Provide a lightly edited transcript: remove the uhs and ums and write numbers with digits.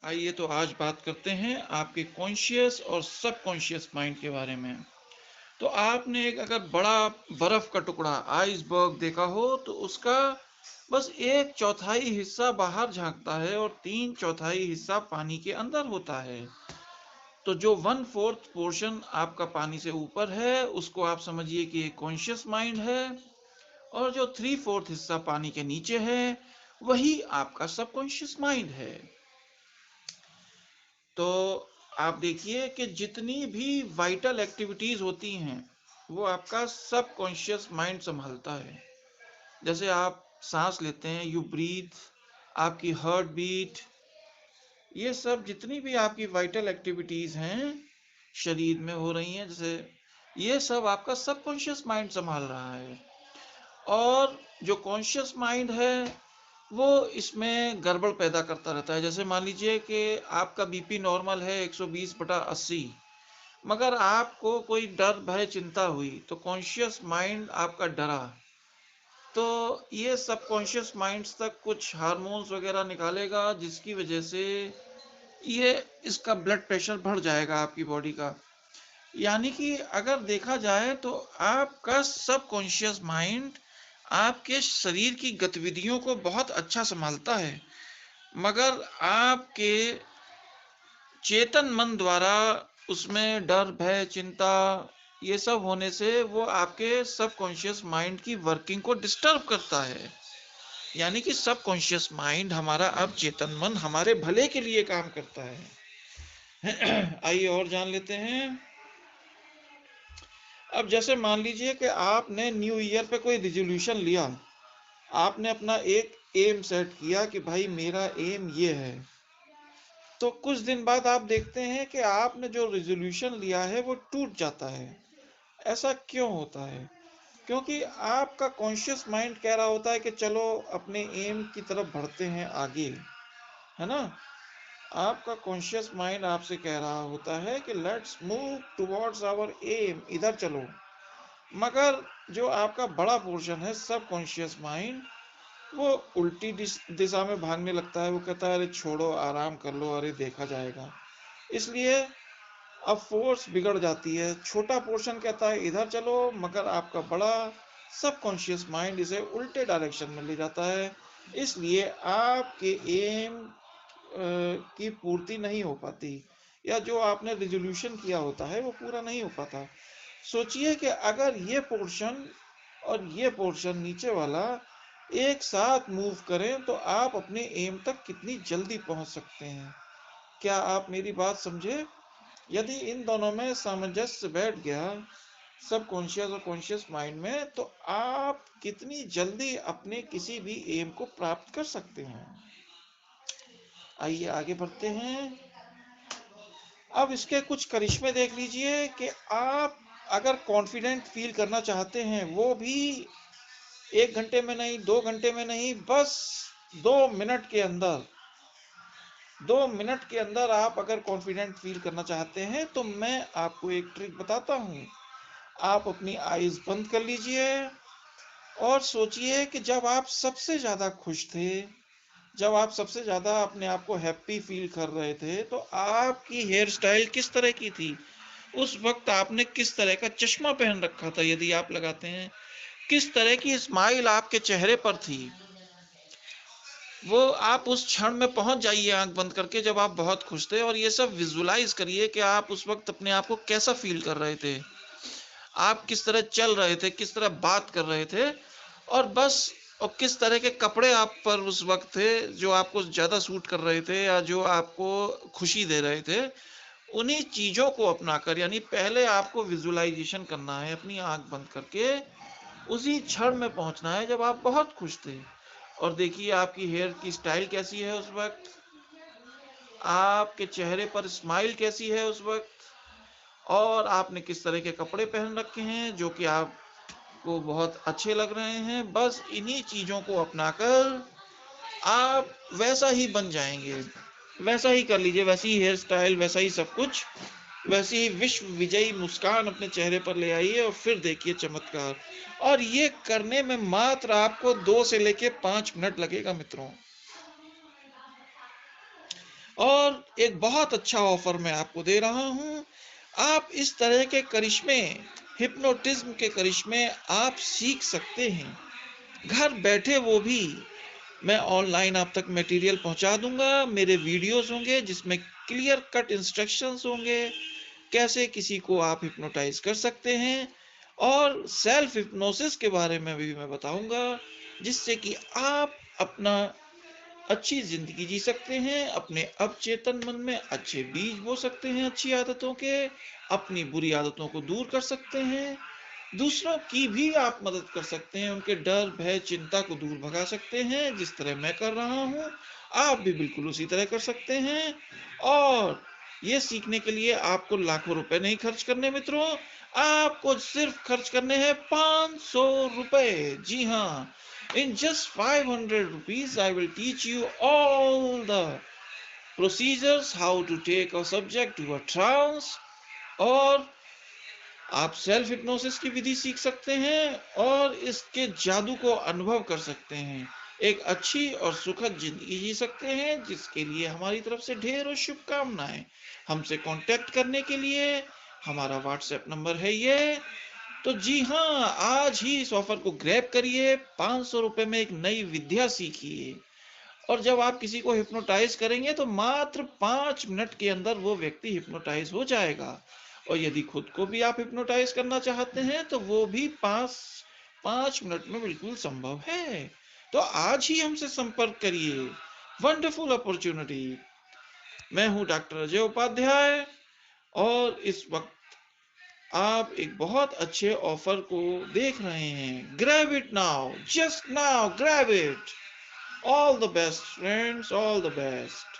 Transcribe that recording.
आइए तो आज बात करते हैं आपके कॉन्शियस और सबकॉन्शियस माइंड के बारे में। तो आपने एक अगर बड़ा बर्फ का टुकड़ा आइसबर्ग देखा हो तो उसका बस एक चौथाई हिस्सा बाहर झांकता है और तीन चौथाई हिस्सा पानी के अंदर होता है। तो जो 1/4 पोर्शन आपका पानी से ऊपर है उसको आप समझिए कि एक कॉन्शियस माइंड है, और जो 3/4 हिस्सा पानी के नीचे है वही आपका सबकॉन्शियस माइंड है। तो आप देखिए कि जितनी भी वाइटल एक्टिविटीज होती हैं वो आपका सबकॉन्शियस माइंड संभालता है। जैसे आप सांस लेते हैं, यू ब्रीथ, आपकी हार्ट बीट, ये सब जितनी भी आपकी वाइटल एक्टिविटीज हैं शरीर में हो रही हैं, जैसे ये सब आपका सबकॉन्शियस माइंड संभाल रहा है। और जो कॉन्शियस माइंड है वो इसमें गड़बड़ पैदा करता रहता है। जैसे मान लीजिए कि आपका बीपी नॉर्मल है 120/80, मगर आपको कोई डर भय चिंता हुई तो कॉन्शियस माइंड आपका डरा, तो ये सबकॉन्शियस माइंड्स तक कुछ हार्मोन्स वगैरह निकालेगा जिसकी वजह से ये इसका ब्लड प्रेशर बढ़ जाएगा आपकी बॉडी का। यानी कि अगर देखा जाए तो आपका सबकॉन्शियस माइंड आपके शरीर की गतिविधियों को बहुत अच्छा संभालता है, मगर आपके चेतन मन द्वारा उसमें डर भय चिंता ये सब होने से वो आपके सबकॉन्शियस माइंड की वर्किंग को डिस्टर्ब करता है। यानी कि सबकॉन्शियस माइंड हमारा अब चेतन मन हमारे भले के लिए काम करता है। आइए और जान लेते हैं। अब जैसे मान लीजिए कि आपने न्यू ईयर पे कोई रिजोल्यूशन लिया, आपने अपना एक एम सेट किया कि भाई मेरा एम ये है, तो कुछ दिन बाद आप देखते हैं कि आपने जो रिजोल्यूशन लिया है वो टूट जाता है। ऐसा क्यों होता है? क्योंकि आपका कॉन्शियस माइंड कह रहा होता है कि चलो अपने एम की तरफ बढ़ते हैं आगे, है ना। आपका कॉन्शियस माइंड आपसे कह रहा होता है कि let's move towards our aim, इधर चलो। मगर जो आपका बड़ा पोर्शन है सब कॉन्शियस माइंड, वो उल्टी दिशा में भागने लगता है। वो कहता है अरे छोड़ो, आराम कर लो, अरे देखा जाएगा। इसलिए अब फोर्स बिगड़ जाती है। छोटा पोर्शन कहता है इधर चलो, मगर आपका बड़ा सबकॉन्शियस माइंड इसे उल्टे डायरेक्शन में ले जाता है। इसलिए आपके एम की पूर्ति नहीं हो पाती, या जो आपने रिजोल्यूशन किया होता है वो पूरा नहीं हो पाता। सोचिए कि अगर ये पोर्शन और ये पोर्शन नीचे वाला एक साथ मूव करें तो आप अपने एम तक कितनी जल्दी पहुंच सकते हैं। क्या आप मेरी बात समझे? यदि इन दोनों में सामंजस्य बैठ गया, सब कॉन्शियस और कॉन्शियस माइंड में, तो आप कितनी जल्दी अपने किसी भी एम को प्राप्त कर सकते हैं। आइए आगे बढ़ते हैं। अब इसके कुछ करिश्मे देख लीजिए कि आप अगर कॉन्फिडेंट फील करना चाहते हैं, वो भी 1 घंटे में नहीं, 2 घंटे में नहीं, बस 2 मिनट के अंदर, 2 मिनट के अंदर आप अगर कॉन्फिडेंट फील करना चाहते हैं तो मैं आपको एक ट्रिक बताता हूँ। आप अपनी आईज बंद कर लीजिए और सोचिए कि जब आप सबसे ज्यादा खुश थे, जब आप सबसे ज्यादा अपने आप को हैप्पी फील कर रहे थे, तो आपकी हेयर स्टाइल किस तरह की थी? उस वक्त आपने किस तरह का चश्मा पहन रखा था यदि आप लगाते हैं? किस तरह की स्माइल आपके चेहरे पर थी? वो आप उस क्षण में पहुंच जाइए आंख बंद करके जब आप बहुत खुश थे, और ये सब विजुलाइज करिए कि आप उस वक्त अपने आप को कैसा फील कर रहे थे, आप किस तरह चल रहे थे, किस तरह बात कर रहे थे, और बस, और किस तरह के कपड़े आप पर उस वक्त थे जो आपको ज्यादा सूट कर रहे थे या जो आपको खुशी दे रहे थे। उन्हीं चीजों को अपनाकर, यानी पहले आपको विजुलाइजेशन करना है अपनी आंख बंद करके, उसी क्षण में पहुंचना है जब आप बहुत खुश थे। और देखिए आपकी हेयर की स्टाइल कैसी है उस वक्त, आपके चेहरे पर स्माइल कैसी है उस वक्त, और आपने किस तरह के कपड़े पहन रखे हैं जो कि आपको बहुत अच्छे लग रहे हैं। बस इन्हीं चीजों को अपनाकर आप वैसा ही बन जाएंगे। वैसा ही कर लीजिए, वैसी ही हेयर स्टाइल, वैसा ही सब कुछ, वैसी ही विश्व विजयी मुस्कान अपने चेहरे पर ले आइए और फिर देखिए चमत्कार। और ये करने में मात्र आपको 2 से लेके 5 मिनट लगेगा मित्रों। और एक बहुत अच्छा ऑफर मैं आपको दे रहा हूं। आप इस तरह के करिश्मे, हिप्नोटिज्म के करिश्मे आप सीख सकते हैं घर बैठे, वो भी मैं ऑनलाइन आप तक मटेरियल पहुंचा दूंगा। मेरे वीडियोस होंगे जिसमें क्लियर कट इंस्ट्रक्शंस होंगे कैसे किसी को आप हिप्नोटाइज कर सकते हैं, और सेल्फ हिप्नोसिस के बारे में भी मैं बताऊंगा, जिससे कि आप अपना अच्छी जिंदगी जी सकते हैं, अपने अवचेतन मन में अच्छे बीज बो सकते हैं अच्छी आदतों के, अपनी बुरी आदतों को दूर कर सकते हैं, दूसरों की भी आप मदद कर सकते हैं, उनके डर भय चिंता को दूर भगा सकते हैं। जिस तरह मैं कर रहा हूं आप भी बिल्कुल उसी तरह कर सकते हैं। और ये सीखने के लिए आपको लाखों रुपए नहीं खर्च करने मित्रों, आपको सिर्फ खर्च करने हैं 500 रुपए। जी हाँ, in just 500 rupees I will teach you all the procedures how to take a subject to a trance, और आप सेल्फ हिप्नोसिस की विधि सीख सकते हैं और इसके जादू को अनुभव कर सकते हैं, एक अच्छी और सुखद जिंदगी जी सकते हैं, जिसके लिए हमारी तरफ से ढेरों शुभकामनाएं। हमसे कांटेक्ट करने के लिए हमारा व्हाट्सएप नंबर है ये। तो जी हाँ, आज ही इस ऑफर को ग्रैब करिए, 500 रुपए में एक नई विद्या सीखिए, और जब आप किसी को हिप्नोटाइज करेंगे तो मात्र 5 मिनट के अंदर वो व्यक्ति हिप्नोटाइज हो जाएगा। और यदि खुद को भी आप हिप्नोटाइज करना चाहते हैं तो वो भी 5 मिनट में बिल्कुल संभव है। तो आज ही हमसे संपर्क करिए। Wonderful opportunity. मैं हूं डॉक्टर अजय उपाध्याय, और इस वक्त आप एक बहुत अच्छे ऑफर को देख रहे हैं। Grab it now, just now grab it. All the best friends, all the best.